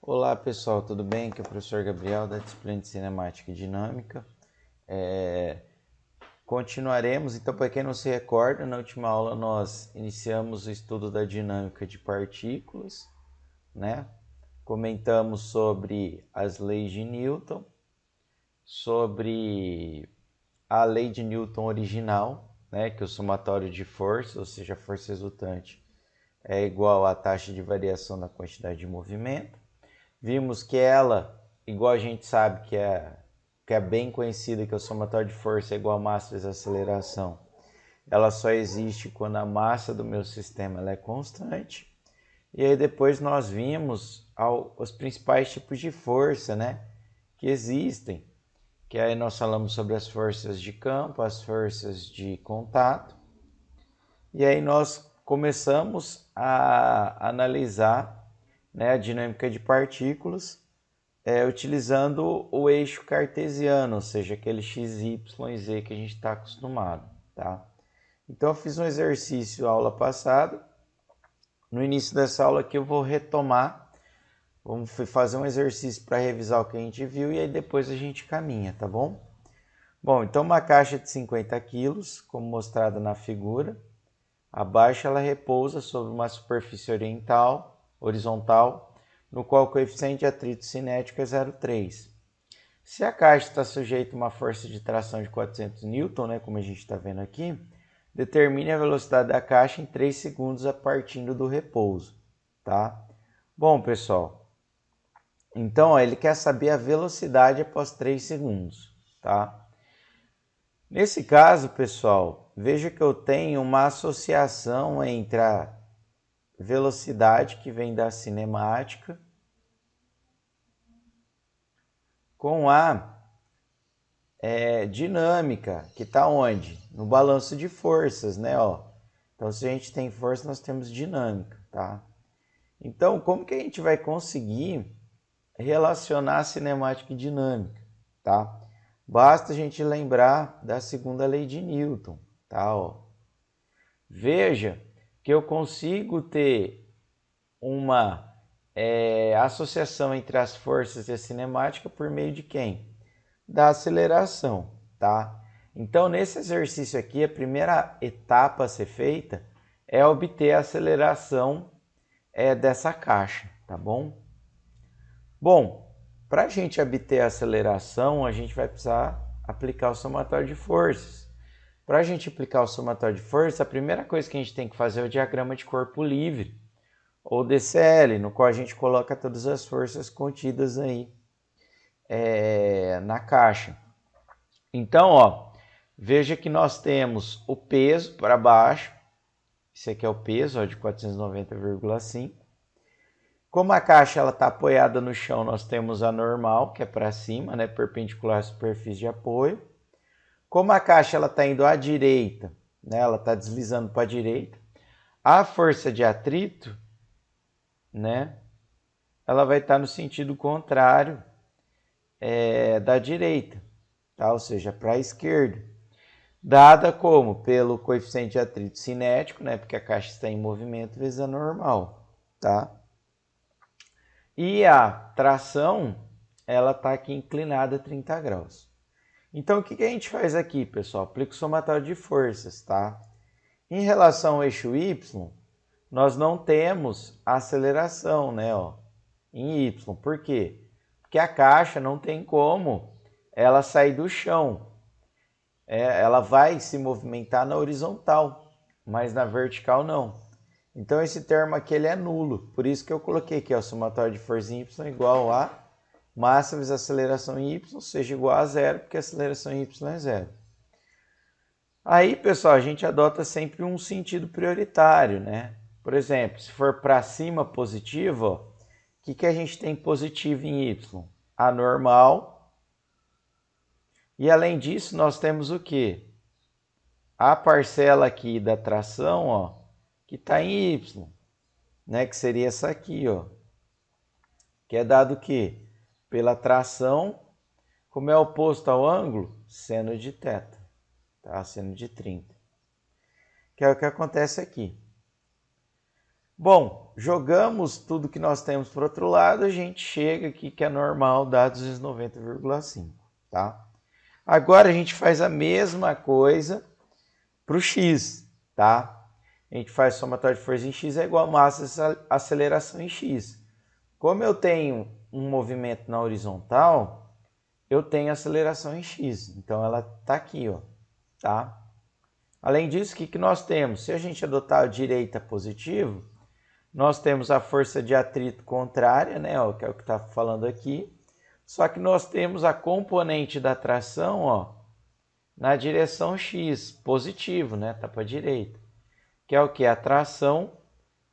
Olá pessoal, tudo bem? Aqui é o professor Gabriel da disciplina de Cinemática e Dinâmica. Continuaremos, então, para quem não se recorda, na última aula nós iniciamos o estudo da dinâmica de partículas, né? Comentamos sobre as leis de Newton, sobre a lei de Newton original, né? Que o somatório de forças, ou seja, a força resultante, é igual à taxa de variação da quantidade de movimento. Vimos que ela, igual a gente sabe que é bem conhecida, que o somatório de força é igual a massa vezes a aceleração, ela só existe quando a massa do meu sistema ela é constante. E aí depois nós vimos os principais tipos de força, né, que existem, que aí nós falamos sobre as forças de campo, as forças de contato, e aí nós começamos a analisar, né, a dinâmica de partículas, utilizando o eixo cartesiano, ou seja, aquele x, y e z que a gente está acostumado, tá? Então eu fiz um exercício aula passada. No início dessa aula aqui eu vou retomar, vamos fazer um exercício para revisar o que a gente viu e aí depois a gente caminha, tá bom? Bom, então uma caixa de 50 quilos, como mostrado na figura, abaixo ela repousa sobre uma superfície horizontal, no qual o coeficiente de atrito cinético é 0,3. Se a caixa está sujeita a uma força de tração de 400 Newton, né, como a gente está vendo aqui, determine a velocidade da caixa em 3 segundos a partir do repouso. Tá? Bom, pessoal, então ó, ele quer saber a velocidade após 3 segundos. Tá? Nesse caso, pessoal, veja que eu tenho uma associação entre a velocidade que vem da cinemática com a dinâmica, que está onde? No balanço de forças, né? Ó. Então, se a gente tem força, nós temos dinâmica, tá? Então, como que a gente vai conseguir relacionar cinemática e dinâmica, tá? Basta a gente lembrar da segunda lei de Newton, tá? Ó. Veja que eu consigo ter uma associação entre as forças e a cinemática por meio de quem? Da aceleração, tá? Então, nesse exercício aqui, a primeira etapa a ser feita é obter a aceleração dessa caixa, tá bom? Bom, para a gente obter a aceleração, a gente vai precisar aplicar o somatório de forças. Para a gente aplicar o somatório de forças, a primeira coisa que a gente tem que fazer é o diagrama de corpo livre, ou DCL, no qual a gente coloca todas as forças contidas aí na caixa. Então, ó, veja que nós temos o peso para baixo, esse aqui é o peso, ó, de 490,5. Como a caixa está apoiada no chão, nós temos a normal, que é para cima, né, perpendicular à superfície de apoio. Como a caixa está indo à direita, né, ela está deslizando para a direita, a força de atrito, né, ela vai estar no sentido contrário da direita, tá? Ou seja, para a esquerda. Dada como? Pelo coeficiente de atrito cinético, né? Porque a caixa está em movimento vezes a normal, tá? E a tração, ela está aqui inclinada a 30 graus. Então, o que a gente faz aqui, pessoal? Aplica o somatório de forças, tá? Em relação ao eixo Y, nós não temos aceleração, né? Ó, em Y. Por quê? Porque a caixa não tem como ela sair do chão. Ela vai se movimentar na horizontal, mas na vertical não. Então esse termo aqui ele é nulo, por isso que eu coloquei aqui o somatório de força em y igual a massa vezes aceleração em y, seja igual a zero, porque a aceleração em y é zero. Aí, pessoal, a gente adota sempre um sentido prioritário, né? Por exemplo, se for para cima positivo, o que a gente tem positivo em y? A normal. E além disso, nós temos o quê? A parcela aqui da tração, ó, que está em y, né? Que seria essa aqui, ó. Que é dado o quê? Pela tração, como é oposto ao ângulo, seno de θ, tá? Seno de 30. Que é o que acontece aqui. Bom, jogamos tudo que nós temos para o outro lado, a gente chega aqui que é normal, dá 290,5, tá? Agora a gente faz a mesma coisa para o x, tá? A gente faz somatório de força em x é igual a massa aceleração em x. Como eu tenho um movimento na horizontal, eu tenho aceleração em x. Então ela está aqui, ó, tá? Além disso, o que nós temos? Se a gente adotar a direita positivo, nós temos a força de atrito contrária, né, ó, que é o que está falando aqui. Só que nós temos a componente da tração, ó, na direção x, positivo, né, tá para a direita. Que é o que? A tração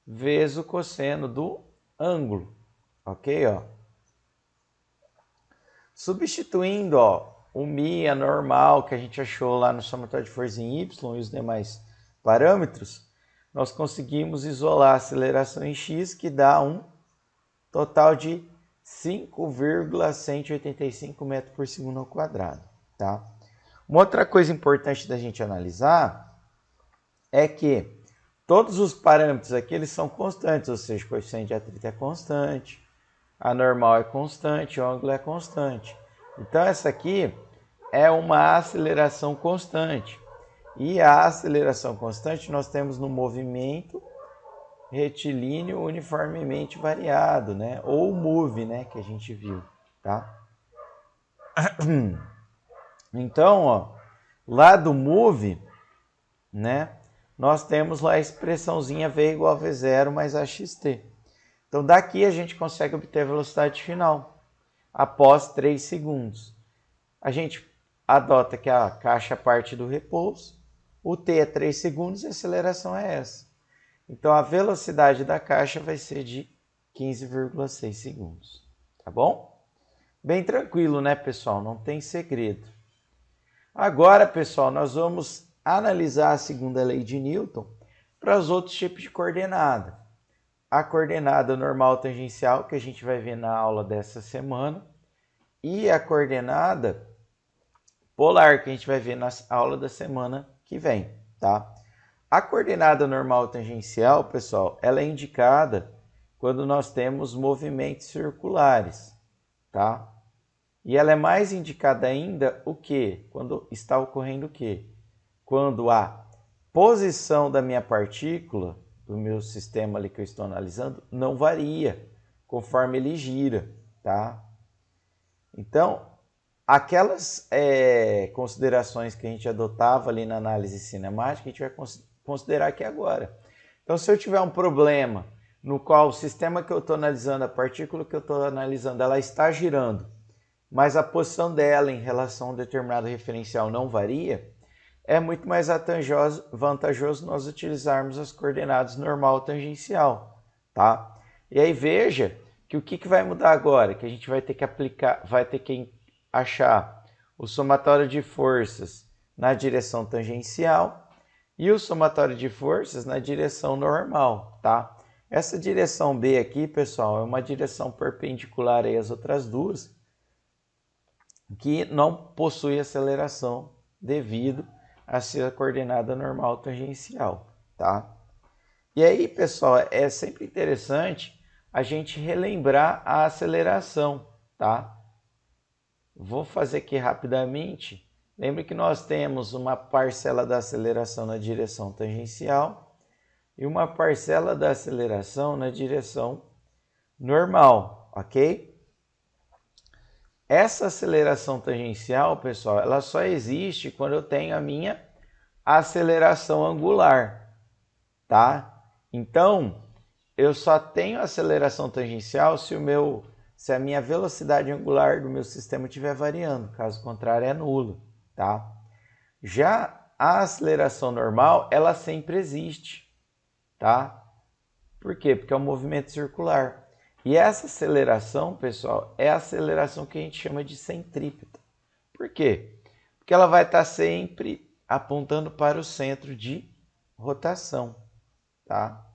vezes o cosseno do ângulo, ok? Ó. Substituindo, ó, o μ, a normal, que a gente achou lá no somatório de força em y e os demais parâmetros, nós conseguimos isolar a aceleração em x, que dá um total de 5,185 metros por segundo ao quadrado, tá? Uma outra coisa importante da gente analisar é que todos os parâmetros aqui eles são constantes, ou seja, o coeficiente de atrito é constante, a normal é constante, o ângulo é constante. Então essa aqui é uma aceleração constante. E a aceleração constante nós temos no movimento retilíneo uniformemente variado, né? Ou MOVE, né, que a gente viu, tá? Então, ó, lá do MOVE, né, nós temos lá a expressãozinha V igual a V0 mais AXT. Então, daqui a gente consegue obter a velocidade final após 3 segundos. A gente adota que a caixa parte do repouso, o T é 3 segundos e a aceleração é essa. Então, a velocidade da caixa vai ser de 15,6 segundos. Tá bom? Bem tranquilo, né, pessoal? Não tem segredo. Agora, pessoal, nós vamos analisar a segunda lei de Newton para os outros tipos de coordenada. A coordenada normal tangencial, que a gente vai ver na aula dessa semana, e a coordenada polar, que a gente vai ver na aula da semana que vem, tá? A coordenada normal tangencial, pessoal, ela é indicada quando nós temos movimentos circulares, tá? E ela é mais indicada ainda o quê? Quando está ocorrendo o quê? Quando a posição da minha partícula, do meu sistema ali que eu estou analisando, não varia conforme ele gira, tá? Então, aquelas considerações que a gente adotava ali na análise cinemática, a gente vai considerar aqui agora. Então, se eu tiver um problema no qual o sistema que eu estou analisando, a partícula que eu estou analisando, ela está girando, mas a posição dela em relação a um determinado referencial não varia, é muito mais vantajoso nós utilizarmos as coordenadas normal tangencial, tá? E aí veja que o que vai mudar agora? Que a gente vai ter que aplicar, vai ter que achar o somatório de forças na direção tangencial e o somatório de forças na direção normal, tá? Essa direção B aqui, pessoal, é uma direção perpendicular às outras duas, que não possui aceleração devido a ser a coordenada normal tangencial, tá? E aí, pessoal, é sempre interessante a gente relembrar a aceleração, tá? Vou fazer aqui rapidamente. Lembre que nós temos uma parcela da aceleração na direção tangencial e uma parcela da aceleração na direção normal, ok? Essa aceleração tangencial, pessoal, ela só existe quando eu tenho a minha aceleração angular, tá? Então, eu só tenho aceleração tangencial se a minha velocidade angular do meu sistema estiver variando, caso contrário é nulo, tá? Já a aceleração normal, ela sempre existe, tá? Por quê? Porque é um movimento circular. E essa aceleração, pessoal, é a aceleração que a gente chama de centrípeta. Por quê? Porque ela vai estar sempre apontando para o centro de rotação, tá?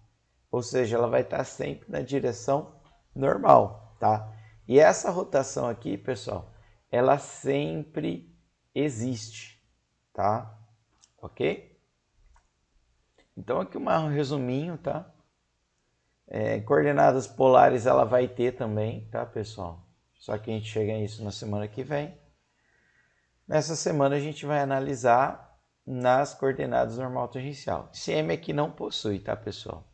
Ou seja, ela vai estar sempre na direção normal, tá? E essa rotação aqui, pessoal, ela sempre existe, tá? Ok? Então aqui um resuminho, tá? Coordenadas polares ela vai ter também, tá, pessoal? Só que a gente chega nisso na semana que vem. Nessa semana a gente vai analisar nas coordenadas normal tangencial. Esse M aqui não possui, tá, pessoal?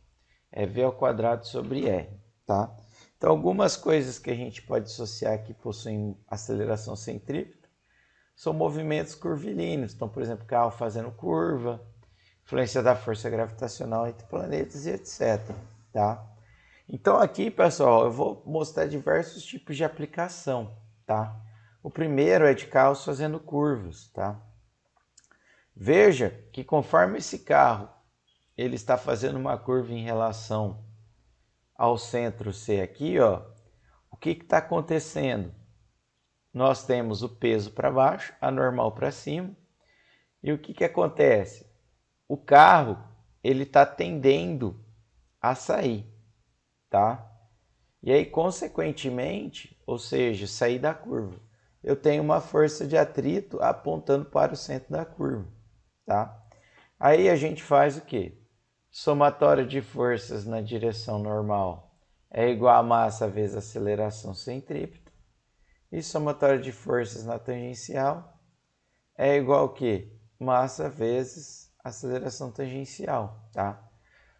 É V ao quadrado sobre R, tá? Então, algumas coisas que a gente pode associar que possuem aceleração centrípeta são movimentos curvilíneos. Então, por exemplo, carro fazendo curva, influência da força gravitacional entre planetas e etc, tá? Então, aqui, pessoal, eu vou mostrar diversos tipos de aplicação, tá? O primeiro é de carros fazendo curvas, tá? Veja que conforme esse carro ele está fazendo uma curva em relação ao centro C aqui, ó, o que está acontecendo? Nós temos o peso para baixo, a normal para cima, e o que acontece? O carro ele está tendendo a sair, tá? E aí, consequentemente, ou seja, sair da curva, eu tenho uma força de atrito apontando para o centro da curva, tá? Aí a gente faz o quê? Somatório de forças na direção normal é igual a massa vezes a aceleração centrípeta. E somatório de forças na tangencial é igual a quê? Massa vezes aceleração tangencial, tá?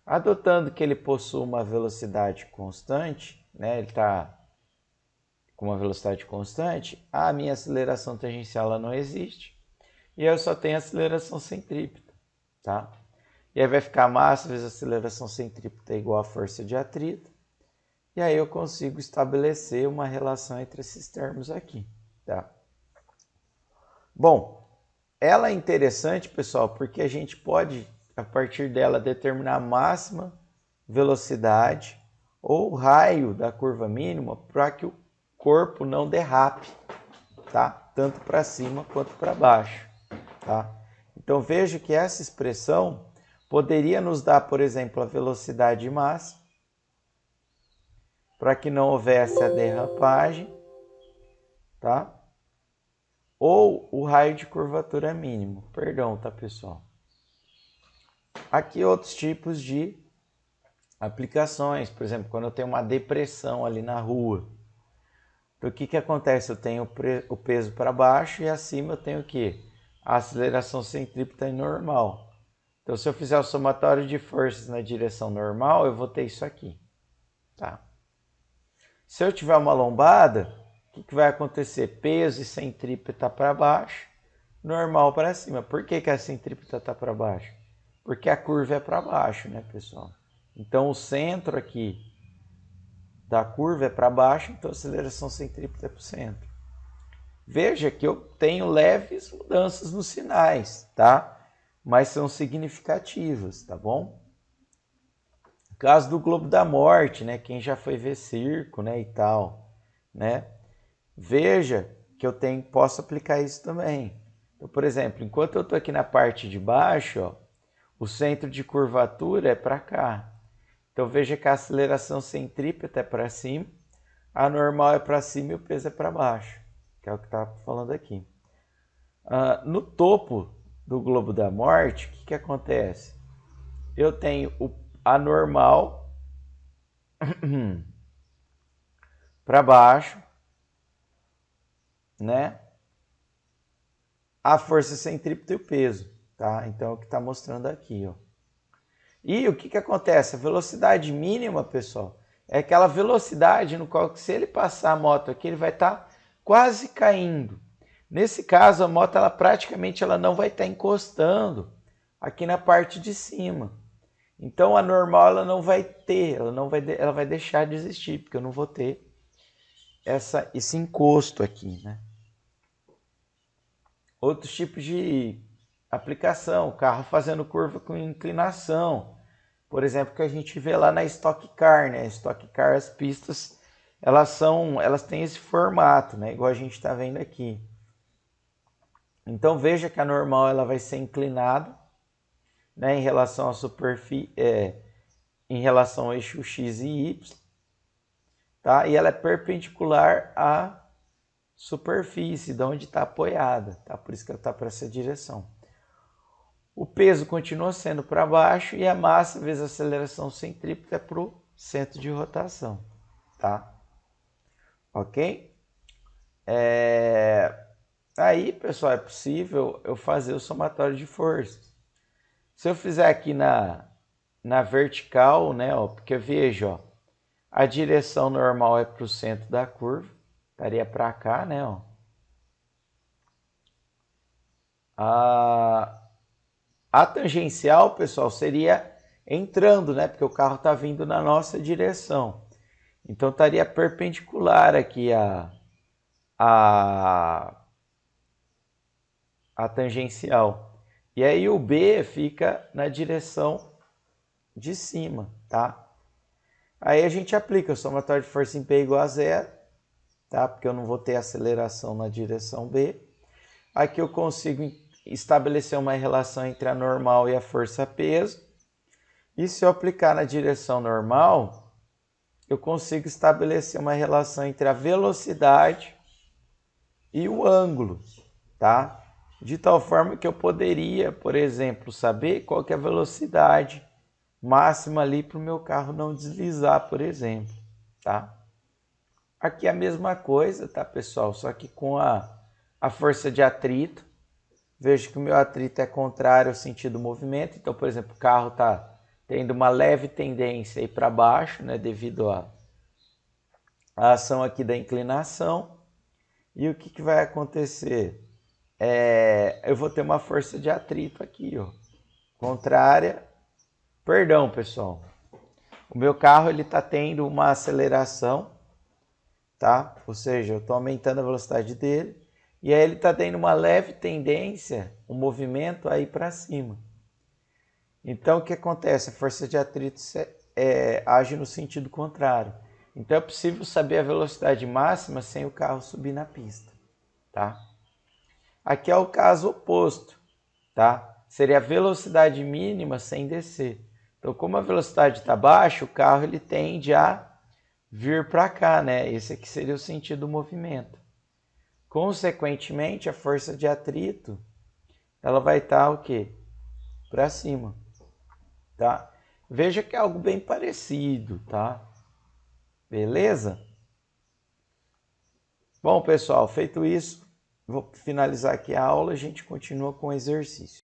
Adotando que ele possui uma velocidade constante, né? Ele está com uma velocidade constante, a minha aceleração tangencial ela não existe. E eu só tenho aceleração centrípeta, tá? E aí vai ficar massa vezes aceleração centrípeta igual a força de atrito. E aí eu consigo estabelecer uma relação entre esses termos aqui, tá? Bom, ela é interessante, pessoal, porque a gente pode, a partir dela, determinar a máxima velocidade ou raio da curva mínima para que o corpo não derrape, tá? Tanto para cima quanto para baixo, tá? Então veja que essa expressão poderia nos dar, por exemplo, a velocidade máxima para que não houvesse a derrapagem, tá? Ou o raio de curvatura mínimo. Perdão, tá, pessoal? Aqui outros tipos de aplicações, por exemplo, quando eu tenho uma depressão ali na rua. Então, o que acontece? Eu tenho o peso para baixo e acima eu tenho o quê? A aceleração centrípeta normal. Então, se eu fizer o somatório de forças na direção normal, eu vou ter isso aqui, tá? Se eu tiver uma lombada, o que vai acontecer? Peso e centrípeta para baixo, normal para cima. Por que a centrípeta está para baixo? Porque a curva é para baixo, né, pessoal? Então, o centro aqui da curva é para baixo, então a aceleração centrípeta é para o centro. Veja que eu tenho leves mudanças nos sinais, tá? Mas são significativas, tá bom? No caso do Globo da Morte, né? Quem já foi ver circo, né, e tal, né? Veja que eu posso aplicar isso também. Então, por exemplo, enquanto eu estou aqui na parte de baixo, ó, o centro de curvatura é para cá. Então veja que a aceleração centrípeta é para cima, a normal é para cima e o peso é para baixo, que é o que está falando aqui. No topo do Globo da Morte, o que acontece? Eu tenho a normal para baixo, né? A força centrípeta e o peso, tá? Então é o que está mostrando aqui, ó. E o que acontece? A velocidade mínima, pessoal, é aquela velocidade no qual, se ele passar a moto aqui, ele vai estar quase caindo. Nesse caso, a moto praticamente não vai estar encostando aqui na parte de cima. Então, a normal ela não vai ter, ela vai deixar de existir, porque eu não vou ter esse encosto aqui, né? Outros tipos de aplicação, carro fazendo curva com inclinação. Por exemplo, que a gente vê lá na Stock Car, né? Stock Car, as pistas, elas têm esse formato, né? Igual a gente está vendo aqui. Então veja que a normal ela vai ser inclinada, né? Em relação à superfície, em relação ao eixo x e y, tá? E ela é perpendicular à superfície, de onde está apoiada, tá? Por isso que ela está para essa direção. O peso continua sendo para baixo e a massa vezes a aceleração centrípeta é para o centro de rotação, tá? Ok? Aí, pessoal, é possível eu fazer o somatório de forças. Se eu fizer aqui na vertical, né, ó, porque veja, ó, a direção normal é para o centro da curva, estaria para cá, né, ó. A tangencial, pessoal, seria entrando, né, porque o carro está vindo na nossa direção. Então, estaria perpendicular aqui a tangencial. E aí o B fica na direção de cima, tá? Aí a gente aplica o somatório de força em P igual a zero, tá? Porque eu não vou ter aceleração na direção B. Aqui eu consigo estabelecer uma relação entre a normal e a força-peso. E se eu aplicar na direção normal, eu consigo estabelecer uma relação entre a velocidade e o ângulo, tá? De tal forma que eu poderia, por exemplo, saber qual que é a velocidade máxima ali para o meu carro não deslizar, por exemplo, tá? Aqui é a mesma coisa, tá, pessoal? Só que com a força de atrito. Vejo que o meu atrito é contrário ao sentido do movimento. Então, por exemplo, o carro está tendo uma leve tendência aí para baixo, né, devido à ação aqui da inclinação. E o que vai acontecer? Eu vou ter uma força de atrito aqui, ó, contrária. Perdão, pessoal. O meu carro ele está tendo uma aceleração, tá? Ou seja, eu estou aumentando a velocidade dele. E aí ele está tendo uma leve tendência, um movimento aí para cima. Então, o que acontece? A força de atrito age no sentido contrário. Então, é possível saber a velocidade máxima sem o carro subir na pista, tá? Aqui é o caso oposto, tá? Seria a velocidade mínima sem descer. Então, como a velocidade está baixa, o carro ele tende a vir para cá, né? Esse aqui seria o sentido do movimento. Consequentemente, a força de atrito, ela vai estar o quê? Para cima, tá? Veja que é algo bem parecido, tá? Beleza? Bom, pessoal, feito isso, vou finalizar aqui a aula e a gente continua com o exercício.